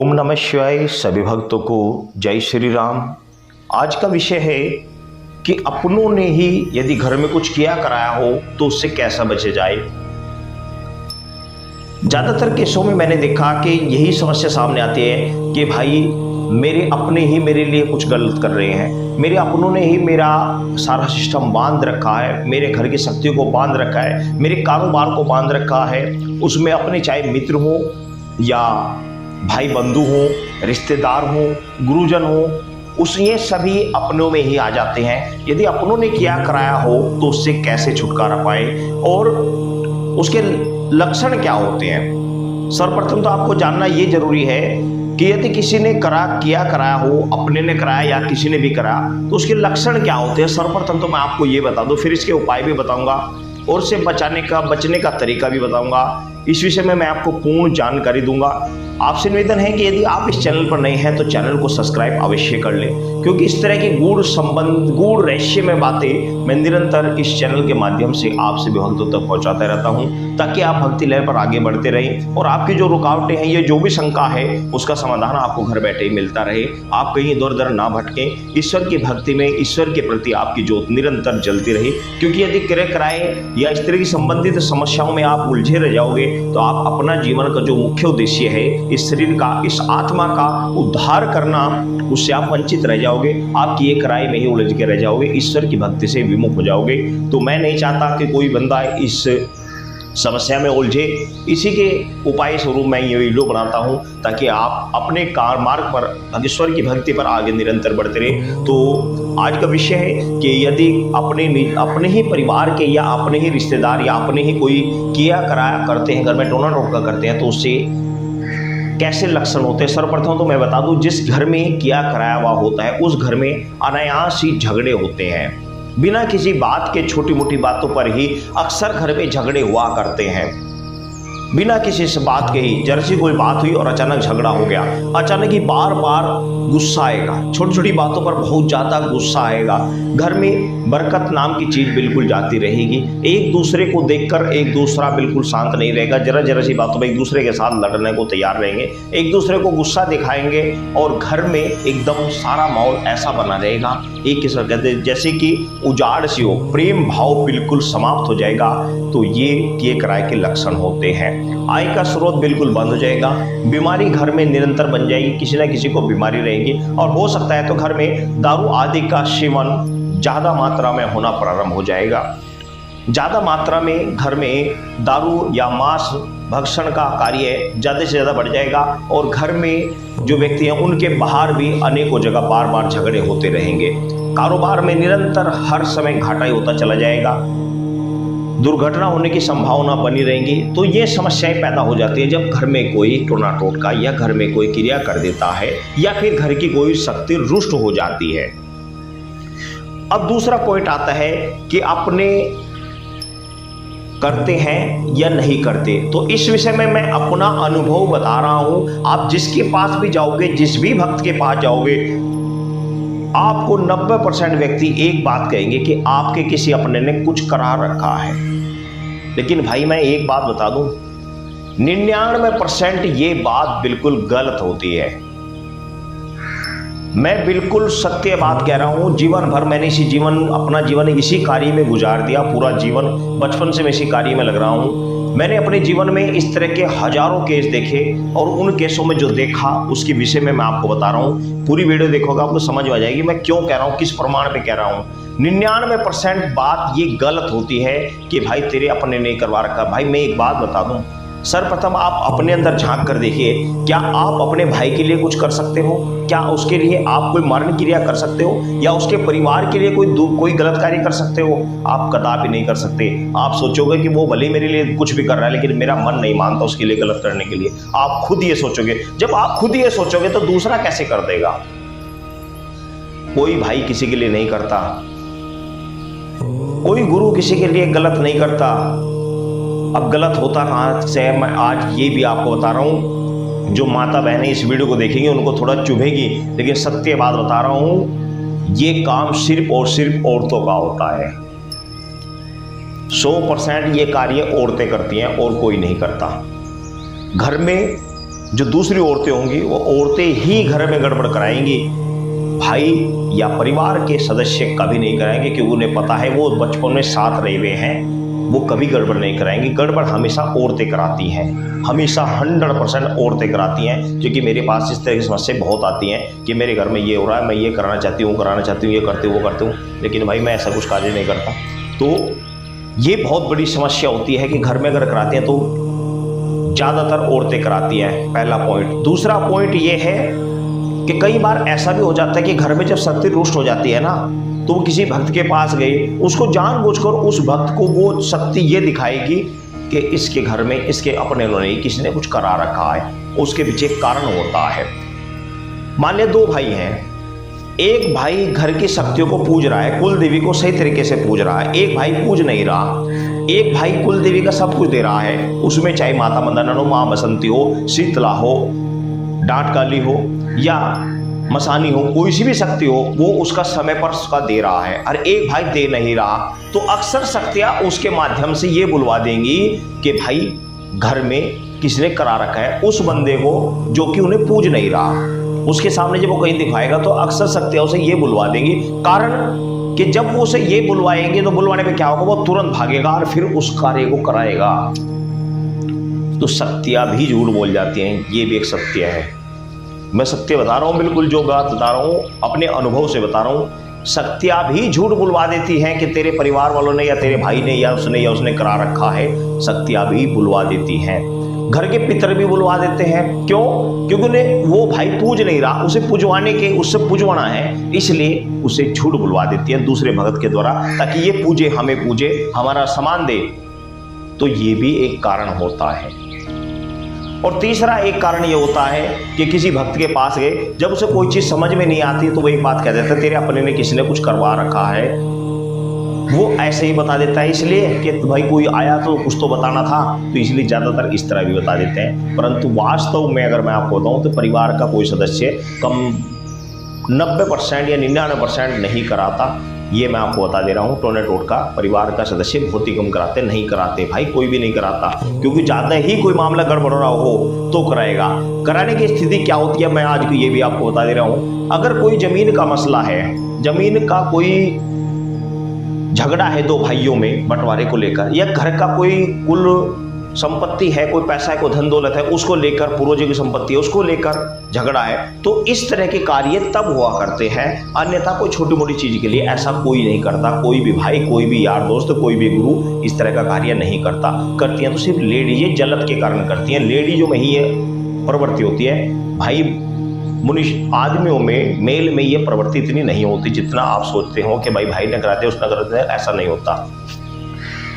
ओम नमः शिवाय। सभी भक्तों को जय श्री राम। आज का विषय है कि अपनों ने ही यदि घर में कुछ किया कराया हो तो उससे कैसा बचे जाए। ज्यादातर केसों में मैंने देखा कि यही समस्या सामने आती है कि भाई मेरे अपने ही मेरे लिए कुछ गलत कर रहे हैं, मेरे अपनों ने ही मेरा सारा सिस्टम बांध रखा है, मेरे घर की शक्तियों को बांध रखा है, मेरे कारोबार को बांध रखा है। उसमें अपने चाहे मित्र हो या भाई बंधु हो, रिश्तेदार हो, गुरुजन हो, ये सभी अपनों में ही आ जाते हैं। यदि अपनों ने किया कराया हो तो उससे कैसे छुटकारा पाए और उसके लक्षण क्या होते हैं। सर्वप्रथम तो आपको जानना ये जरूरी है कि यदि किसी ने किया कराया हो, अपने ने कराया या किसी ने भी कराया, तो उसके लक्षण क्या होते हैं। सर्वप्रथम तो मैं आपको ये बता दूं, फिर इसके उपाय भी बताऊंगा और से बचने का तरीका भी बताऊंगा। इस विषय में मैं आपको पूर्ण जानकारी दूंगा। आपसे निवेदन है कि यदि आप इस चैनल पर नए हैं तो चैनल को सब्सक्राइब अवश्य कर लें, क्योंकि इस तरह की गूढ़ रहस्यमय बातें मैं निरंतर इस चैनल के माध्यम से आप सभी भक्तों तक पहुंचाता रहता हूं, ताकि आप भक्ति लय पर आगे बढ़ते रहें और आपकी जो रुकावटें हैं, ये जो भी शंका है, उसका समाधान आपको घर बैठे ही मिलता रहे। आप कहीं इधर उधर ना भटकें। ईश्वर की भक्ति में, ईश्वर के प्रति आपकी ज्योत निरंतर जलती रहे, क्योंकि यदि क्रय कराए या इस तरह की संबंधित समस्याओं में आप उलझे रह जाओगे तो आप अपना जीवन का जो मुख्य उद्देश्य है, इस शरीर का, इस आत्मा का उद्धार करना, उससे आप वंचित रह जाओगे। आपकी ये कराई में ही उलझ के रह जाओगे, ईश्वर की भक्ति से विमुख हो जाओगे। तो मैं नहीं चाहता कि कोई बंदा इस समस्या में उलझे। इसी के उपाय स्वरूप मैं ये वीडियो बनाता हूं, ताकि आप अपने मार्ग पर, ईश्वर की भक्ति पर आगे निरंतर बढ़ते रहे। तो आज का विषय है कि यदि अपने ही परिवार के या अपने ही रिश्तेदार या अपने ही कोई किया कराया करते हैं, घर में टोना टोटका करते हैं, तो उससे कैसे लक्षण होते हैं। सर्वप्रथम तो मैं बता दूं, जिस घर में किया कराया हुआ होता है उस घर में अनायास ही झगड़े होते हैं। बिना किसी बात के, छोटी मोटी बातों पर ही अक्सर घर में झगड़े हुआ करते हैं। बिना किसी से बात के ही जरा सी कोई बात हुई और अचानक झगड़ा हो गया। अचानक ही बार बार गुस्सा आएगा, छोटी छोटी बातों पर बहुत ज्यादा गुस्सा आएगा। घर में बरकत नाम की चीज बिल्कुल जाती रहेगी। एक दूसरे को देखकर एक दूसरा बिल्कुल शांत नहीं रहेगा। जरा सी बातों पर एक दूसरे के साथ लड़ने को तैयार रहेंगे, एक दूसरे को गुस्सा दिखाएंगे और घर में एकदम सारा माहौल ऐसा बना रहेगा, एक किस्म कहते जैसे कि उजाड़ सी हो, प्रेम भाव बिल्कुल समाप्त हो जाएगा। तो ये कराए के लक्षण होते हैं। आय का स्रोत बिल्कुल बंद हो जाएगा, बीमारी घर में निरंतर बन जाएगी, किसी न किसी को बीमारी रहेगी और हो सकता है तो घर में दारू आदि का सेवन ज्यादा मात्रा में होना प्रारंभ हो जाएगा। ज्यादा मात्रा में घर में दारू या मांस भक्षण का कार्य ज्यादा से ज्यादा बढ़ जाएगा और घर में जो व्यक्ति हैं उनके बाहर भी अनेकों जगह बार बार झगड़े होते रहेंगे। कारोबार में निरंतर हर समय घाटा ही होता चला जाएगा, दुर्घटना होने की संभावना बनी रहेगी। तो ये समस्याएं पैदा हो जाती है जब घर में कोई टोना टोटका या घर में कोई क्रिया कर देता है या फिर घर की कोई शक्ति रुष्ट हो जाती है। अब दूसरा पॉइंट आता है कि अपने करते हैं या नहीं करते। तो इस विषय में मैं अपना अनुभव बता रहा हूं। आप जिसके पास भी जाओगे, जिस भी भक्त के पास जाओगे, आपको 90% व्यक्ति एक बात कहेंगे कि आपके किसी अपने ने कुछ करा रखा है। लेकिन भाई मैं एक बात बता दूं, 99% ये बात बिल्कुल गलत होती है। मैं बिल्कुल सत्य बात कह रहा हूं। जीवन भर मैंने अपना जीवन इसी कार्य में गुजार दिया। पूरा जीवन, बचपन से मैं इसी कार्य में लग रहा हूं। मैंने अपने जीवन में इस तरह के हजारों केस देखे और उन केसों में जो देखा उसके विषय में मैं आपको बता रहा हूं। पूरी वीडियो देखोगे आपको समझ में आ जाएगी मैं क्यों कह रहा हूं, किस प्रमाण पे कह रहा हूं। 99% बात ये गलत होती है कि भाई तेरे अपने नहीं करवा रखा। भाई मैं एक बात बता दूं, सर्वप्रथम आप अपने अंदर झांक कर देखिए, क्या आप अपने भाई के लिए कुछ कर सकते हो? क्या उसके लिए आप कोई मरण क्रिया कर सकते हो या उसके परिवार के लिए कोई गलत कार्य कर सकते हो? आप कदापि नहीं कर सकते। आप सोचोगे कि वो भले मेरे लिए कुछ भी कर रहा है लेकिन मेरा मन नहीं मानता उसके लिए गलत करने के लिए। आप खुद ये सोचोगे। जब आप खुद ये सोचोगे तो दूसरा कैसे कर देगा? कोई भाई किसी के लिए नहीं करता, कोई गुरु किसी के लिए गलत नहीं करता। अब गलत होता कहाँ से है, मैं आज ये भी आपको बता रहा हूँ। जो माता बहनें इस वीडियो को देखेंगी उनको थोड़ा चुभेगी, लेकिन सत्य बात बता रहा हूँ, ये काम सिर्फ और सिर्फ औरतों का होता है। 100% ये कार्य औरतें करती हैं और कोई नहीं करता। घर में जो दूसरी औरतें होंगी वो औरतें ही घर में गड़बड़ कराएंगी, भाई या परिवार के सदस्य कभी नहीं कराएंगे, क्योंकि उन्हें पता है वो बचपन में साथ रहे हुए हैं, वो कभी गड़बड़ नहीं कराएंगी। गड़बड़ हमेशा औरतें कराती हैं, हमेशा 100% औरतें कराती हैं, क्योंकि मेरे पास इस तरह की समस्या बहुत आती हैं कि मेरे घर में ये हो रहा है, मैं ये कराना चाहती हूँ, ये करती हूँ, वो करती हूँ, लेकिन भाई मैं ऐसा कुछ कार्य नहीं करता। तो ये बहुत बड़ी समस्या होती है कि घर में अगर कराती हैं तो ज़्यादातर औरतें कराती हैं, पहला पॉइंट। दूसरा पॉइंट ये है कि कई बार ऐसा भी हो जाता है कि घर में जब शक्ति रुष्ट हो जाती है ना, तो वो किसी भक्त के पास गई, उसको जानबूझकर उस भक्त को वो शक्ति ये दिखाएगी कि इसके घर में इसके अपने नहीं, किसी ने कुछ करा रखा है, उसके पीछे एक कारण होता है। मान लिया 2 भाई हैं, एक भाई घर की शक्तियों को पूज रहा है, कुल देवी को सही तरीके से पूज रहा है, एक भाई पूज नहीं रहा। एक भाई कुल देवी का सब कुछ दे रहा है, उसमें चाहे माता मंदना हो, माँ बसंती हो, शीतला हो, डांट काली हो या मसानी हो, कोई सी भी शक्ति हो, वो उसका समय पर उसका दे रहा है, और एक भाई दे नहीं रहा, तो अक्सर शक्तियां उसके माध्यम से ये बुलवा देंगी कि भाई घर में किसी ने करा रखा है उस बंदे को जो कि उन्हें पूज नहीं रहा। उसके सामने जब वो कहीं दिखाएगा तो अक्सर शक्तियां उसे ये बुलवा देंगी, कारण कि जब वो उसे ये बुलवाएंगे तो बुलवाने पे क्या होगा, वो तुरंत भागेगा और फिर उस कार्य को कराएगा। तो शक्तियां भी झूठ बोल जाती हैं, ये भी एक सत्य है। मैं सत्य बता रहा हूँ, बिल्कुल जो बात बता रहा हूँ अपने अनुभव से बता रहा हूँ। शक्तियां भी झूठ बुलवा देती हैं कि तेरे परिवार वालों ने या तेरे भाई ने या उसने करा रखा है। शक्तियां भी बुलवा देती हैं, घर के पितर भी बुलवा देते हैं। क्यों? क्योंकि उन्हें वो भाई पूज नहीं रहा, उसे पूजवाने के, उससे पूजवाना है, इसलिए उसे झूठ बुलवा देती है दूसरे भगत के द्वारा, ताकि ये पूजे, हमें पूजे, हमारा सामान दे। तो ये भी एक कारण होता है। और तीसरा एक कारण ये होता है कि किसी भक्त के पास गए, जब उसे कोई चीज़ समझ में नहीं आती तो वो एक बात कह देता है, तेरे अपने ने किसी ने कुछ करवा रखा है। वो ऐसे ही बता देता है, इसलिए कि भाई कोई आया तो कुछ तो बताना था, तो इसलिए ज़्यादातर इस तरह भी बता देते हैं। परंतु वास्तव में अगर मैं आपको बताऊँ तो परिवार का कोई सदस्य कम 90% या 99% नहीं कराता। ये मैं आपको बता दे रहा हूँ, टोने टोटका परिवार का सदस्य बहुत ही कम कराते, नहीं कराते भाई, कोई भी नहीं कराता। क्योंकि ज़्यादा ही कोई मामला गड़बड़ रहा हो तो कराएगा। कराने की स्थिति क्या होती है मैं आज ये भी आपको बता दे रहा हूँ। अगर कोई ज़मीन का मसला है, ज़मीन का कोई झगड़ा है 2 भाइयों में बंटवारे को लेकर, या घर का कोई कुल संपत्ति है, कोई पैसा है, कोई धन दौलत है, उसको लेकर, पूर्वजों की संपत्ति है उसको लेकर झगड़ा है, तो इस तरह के कार्य तब हुआ करते हैं। अन्यथा कोई छोटी मोटी चीज के लिए ऐसा कोई नहीं करता। कोई भी भाई, कोई भी यार दोस्त, कोई भी गुरु इस तरह का कार्य नहीं करता। करती हैं तो सिर्फ लेडीज जलत के कारण करती हैं। लेडीजों में ही ये प्रवृत्ति होती है भाई, मनुष्य आदमियों में, मेल में ये प्रवृत्ति इतनी नहीं होती जितना आप सोचते हो कि भाई न कराते उसने कराते, ऐसा नहीं होता।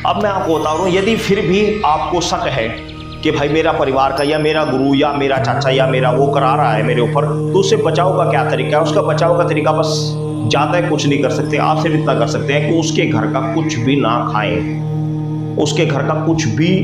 अब मैं आपको बता रहा हूँ, यदि फिर भी आपको शक है कि भाई मेरा परिवार का या मेरा गुरु या मेरा चाचा या मेरा वो करा रहा है मेरे ऊपर, तो उससे बचाव का क्या तरीका है? उसका बचाव का तरीका बस ज़्यादा कुछ नहीं कर सकते, आप सिर्फ इतना कर सकते हैं कि उसके घर का कुछ भी ना खाएं, उसके घर का कुछ भी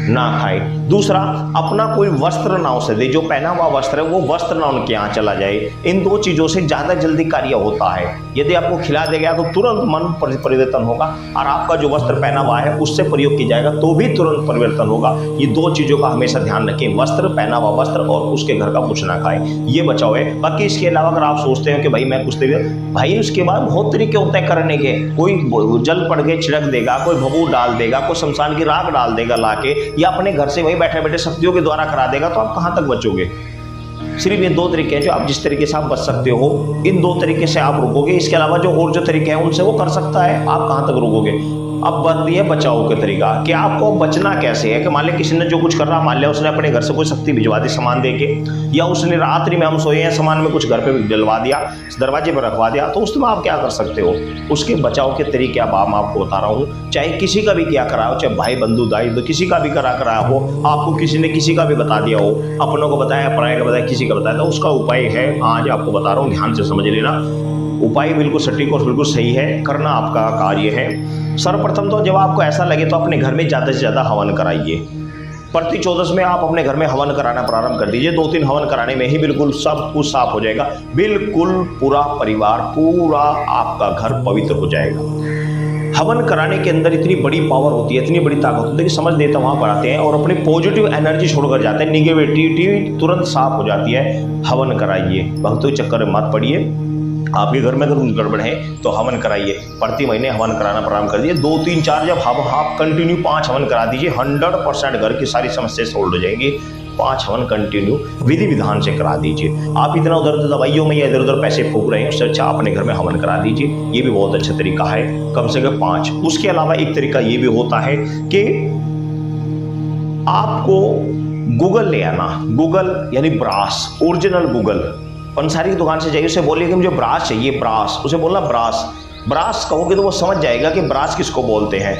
ना खाए। दूसरा, अपना कोई वस्त्र ना उसे दे, जो पहना हुआ वस्त्र है वो वस्त्र ना उनके यहाँ चला जाए। इन 2 चीज़ों से ज़्यादा जल्दी कार्य होता है। यदि आपको खिला देगा तो तुरंत मन परिवर्तन होगा, और आपका जो वस्त्र पहना हुआ है उससे प्रयोग किया जाएगा तो भी तुरंत परिवर्तन होगा। ये 2 चीज़ों का हमेशा ध्यान रखें, वस्त्र, पहना हुआ वस्त्र और उसके घर का कुछ ना खाए, ये बचाव है। बाकी इसके अलावा अगर आप सोचते हो कि भाई मैं कुछ दे, भाई उसके बाद बहुत तरीके होते हैं करने के। कोई जल पड़ के छिड़क देगा, कोई भभूत डाल देगा, कोई शमशान की राख डाल देगा लाके, या अपने घर से वही बैठे बैठे शक्तियों के द्वारा करा देगा। तो आप कहां तक बचोगे? सिर्फ ये 2 तरीके हैं जो आप जिस तरीके से आप बच सकते हो, इन 2 तरीके से आप रुकोगे। इसके अलावा जो और जो तरीके हैं उनसे वो कर सकता है, आप कहां तक रुकोगे? अब बात ये बचाव के तरीका कि आपको बचना कैसे है। कि मान लिया किसी ने जो कुछ कर रहा, मान लिया उसने अपने घर से कोई शक्ति भिजवा दी सामान दे के, या उसने रात्रि में हम सोए हैं सामान में कुछ घर पे डलवा दिया, दरवाजे पर रखवा दिया, तो उसमें आप क्या कर सकते हो? उसके बचाव के तरीके अब मैं आपको बता रहा हूँ। चाहे किसी का भी क्या करा हो, चाहे भाई बंधु दाई तो किसी का भी कराया हो, आपको किसी ने किसी का भी बता दिया हो, अपनों को बताया, पराये का बताया, किसी का बताया, तो उसका उपाय है आज आपको बता रहा हूँ, ध्यान से समझ लेना। उपाय बिल्कुल सटीक और बिल्कुल सही है, करना आपका कार्य है। सर्वप्रथम तो जब आपको ऐसा लगे तो अपने घर में ज़्यादा से ज़्यादा हवन कराइए। प्रति 14 में आप अपने घर में हवन कराना प्रारंभ कर दीजिए। 2-3 हवन कराने में ही बिल्कुल सब कुछ साफ हो जाएगा, बिल्कुल पूरा परिवार, पूरा आपका घर पवित्र हो जाएगा। हवन कराने के अंदर इतनी बड़ी पावर होती है, इतनी बड़ी ताकत होती है कि समझ देता वहाँ पर आते हैं और अपनी पॉजिटिव एनर्जी छोड़कर जाते हैं, निगेटिविटी तुरंत साफ हो जाती है। हवन कराइए, भक्तों के चक्कर में मत पड़िए। आपके घर में अगर कुछ गड़बड़ है तो हवन कराइए, प्रति महीने हवन कराना प्रारंभ कर दिए। 2 3 4 जब आप कंटिन्यू 5 हवन करा दीजिए, 100% घर की सारी समस्याएं सॉल्व हो जाएंगी। 5 हवन कंटिन्यू विधि विधान से करा दीजिए। आप इतना उधर दवाइयों में या इधर उधर पैसे फूक रहे हैं, उससे अच्छा अपने घर में हवन करा दीजिए। ये भी बहुत अच्छा तरीका है, कम से कम 5। उसके अलावा एक तरीका ये भी होता है कि आपको गूगल ले आना, गूगल यानी ब्रास, ओरिजिनल गूगल। पंसारी की दुकान से जाइए, उसे बोलिए कि मुझे ब्रास चाहिए, ब्रास। उसे बोलना ब्रास। ब्रास कहोगे तो वो समझ जाएगा कि ब्रास किसको बोलते हैं।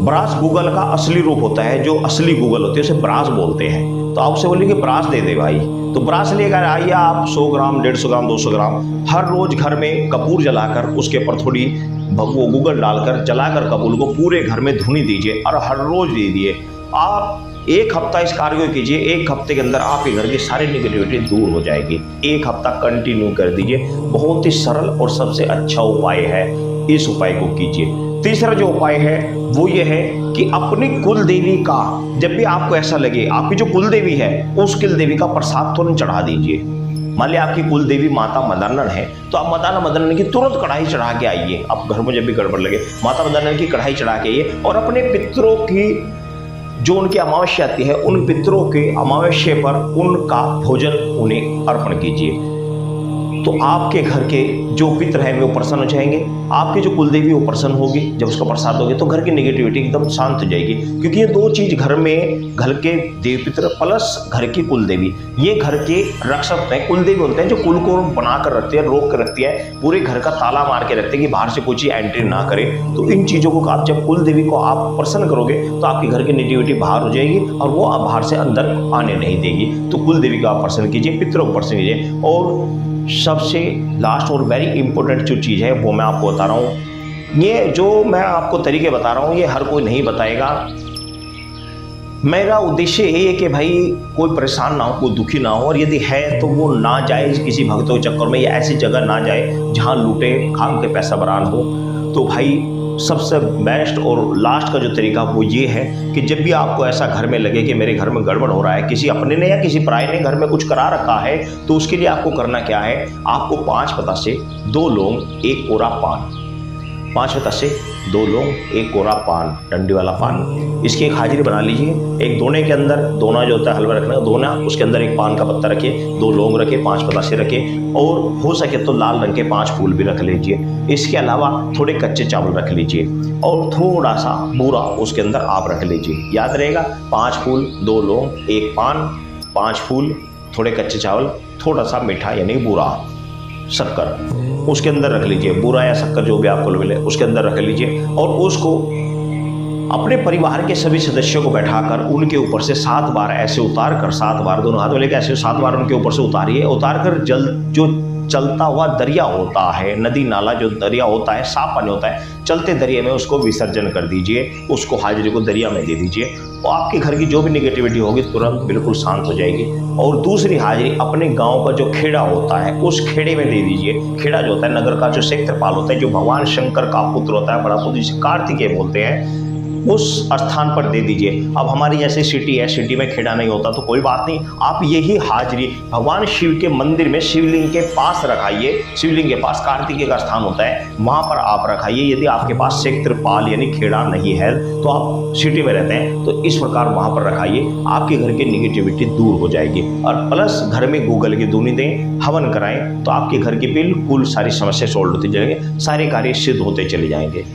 ब्रास गूगल का असली रूप होता है, जो असली गूगल होती है उसे ब्रास बोलते हैं। तो आप उसे बोलिए कि ब्रास दे दे भाई, तो ब्रास लेकर आइए आप 100 ग्राम, 150 ग्राम, 200 ग्राम। हर रोज घर में कपूर जलाकर उसके ऊपर थोड़ी वो गूगल डालकर जलाकर कपूर को पूरे घर में धुनी दीजिए और हर रोज दीजिए। आप 1 हफ्ता इस कार्य को कीजिए, 1 हफ्ते के अंदर आपके घर की सारी निगेटिविटी दूर हो जाएगी। 1 हफ्ता कंटिन्यू कर दीजिए, बहुत ही सरल और सबसे अच्छा उपाय है, इस उपाय को कीजिए। तीसरा जो उपाय है वो ये है कि अपनी कुल देवी का, जब भी आपको ऐसा लगे आपकी जो कुल देवी है उस कुल देवी का प्रसाद तुरंत चढ़ा दीजिए। मान लिया आपकी कुल देवी माता मदनन है तो आप माता मदनन की तुरंत कढ़ाई चढ़ा के आइए। आप घर में जब भी गड़बड़ लगे माता मदनन की कढ़ाई चढ़ा के आइए और अपने पितरों की जो उनकी अमावस्या आती है उन पितरों के अमावस्या पर उनका भोजन उन्हें अर्पण कीजिए। तो आपके घर के जो पितर हैं वो प्रसन्न हो जाएंगे, आपकी जो कुलदेवी वो प्रसन्न होगी। जब उसका प्रसाद होगी तो घर की नेगेटिविटी एकदम शांत हो जाएगी, क्योंकि ये 2 चीज घर में, घर के देव पितर प्लस घर की कुलदेवी, ये घर के रक्षक होते हैं। कुलदेवी होते हैं जो कुल को बना कर रखती है, रोक कर रखती है, पूरे घर का ताला मार के रखते हैं कि बाहर से कोई चीज एंट्री ना करे। तो इन चीजों को आप जब कुलदेवी को आप प्रसन्न करोगे तो आपके घर की नेगेटिविटी बाहर हो जाएगी और वो आप बाहर से अंदर आने नहीं देगी। तो कुलदेवी को आप प्रसन्न कीजिए, पितरों को प्रसन्न कीजिए। और सबसे लास्ट और वेरी इंपॉर्टेंट जो चीज़ है वो मैं आपको बता रहा हूँ। ये जो मैं आपको तरीके बता रहा हूँ ये हर कोई नहीं बताएगा। मेरा उद्देश्य यही है कि भाई कोई परेशान ना हो, कोई दुखी ना हो, और यदि है तो वो ना जाए किसी भक्तों के चक्कर में या ऐसी जगह ना जाए जहाँ लूटे खाम के पैसा बरान हो। तो भाई सबसे बेस्ट और लास्ट का जो तरीका वो ये है कि जब भी आपको ऐसा घर में लगे कि मेरे घर में गड़बड़ हो रहा है, किसी अपने ने या किसी पराये ने घर में कुछ करा रखा है, तो उसके लिए आपको करना क्या है, आपको 5 पतासे, 2 लौंग, 1 कोरा पान, 5 पतासे, 2 लौंग, 1 कोरा पान, डंडी वाला पान, इसकी एक हाजिरी बना लीजिए। एक दोने के अंदर, दोना जो होता है हलवा रखना, दोना, उसके अंदर एक पान का पत्ता रखिए, 2 लौंग रखे, 5 पतासे रखे, और हो सके तो लाल रंग के 5 फूल भी रख लीजिए। इसके अलावा थोड़े कच्चे चावल रख लीजिए और थोड़ा सा बूरा उसके अंदर आप रख लीजिए। याद रहेगा, 5 फूल, 2 लौंग, 1 पान, 5 फूल, थोड़े कच्चे चावल, थोड़ा सा मीठा यानी बूरा, शक्कर उसके अंदर रख लीजिए। बूरा या शक्कर जो भी आपको मिले उसके अंदर रख लीजिए और उसको अपने परिवार के सभी सदस्यों को बैठाकर उनके ऊपर से 7 बार ऐसे उतार कर, 7 बार दोनों हाथ में लेकर ऐसे 7 बार उनके ऊपर से उतारिए। उतार कर जल जो चलता हुआ दरिया होता है, नदी नाला जो दरिया होता है, साफ पानी होता है, चलते दरिया में उसको विसर्जन कर दीजिए। उसको हाजिरी को दरिया में दे दीजिए और आपके घर की जो भी निगेटिविटी होगी तुरंत बिल्कुल शांत हो जाएगी। और दूसरी हाजिरी अपने गांव का जो खेड़ा होता है उस खेड़े में दे दीजिए। खेड़ा जो होता है नगर का जो क्षेत्रपाल होता है, जो भगवान शंकर का पुत्र होता है, बड़ा पुत्र जिसे कार्तिकेय बोलते हैं, उस स्थान पर दे दीजिए। अब हमारी जैसे सिटी है, सिटी में खेड़ा नहीं होता तो कोई बात नहीं, आप यही हाजिरी भगवान शिव के मंदिर में शिवलिंग के पास रखाइए। शिवलिंग के पास कार्तिकेय का स्थान होता है, वहां पर आप रखाइए। यदि आपके पास क्षेत्रपाल यानी खेड़ा नहीं है तो आप सिटी में रहते हैं तो इस प्रकार वहां पर रखाइए, आपके घर की निगेटिविटी दूर हो जाएगी। और प्लस घर में गूगल की धुनी दें, हवन कराएं तो आपके घर की बिल्कुल सारी समस्या सॉल्व होती जाएंगे, सारे कार्य सिद्ध होते चले जाएंगे।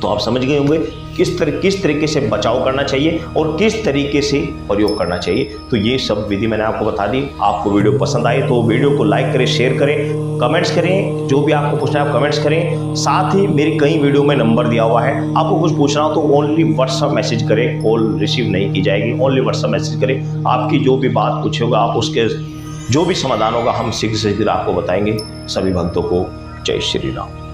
तो आप समझ गए होंगे किस तरीके से बचाव करना चाहिए और किस तरीके से प्रयोग करना चाहिए। तो ये सब विधि मैंने आपको बता दी। आपको वीडियो पसंद आए तो वीडियो को लाइक करें, शेयर करें, कमेंट्स करें, जो भी आपको पूछना है आप कमेंट्स करें। साथ ही मेरी कई वीडियो में नंबर दिया हुआ है, आपको कुछ पूछना हो तो ओनली व्हाट्सएप मैसेज करें, कॉल रिसीव नहीं की जाएगी, ओनली व्हाट्सएप मैसेज करें। आपकी जो भी बात पूछेगा आप उसके जो भी समाधान होगा हम शीघ्र से शीघ्र आपको बताएंगे। सभी भक्तों को जय श्री राम।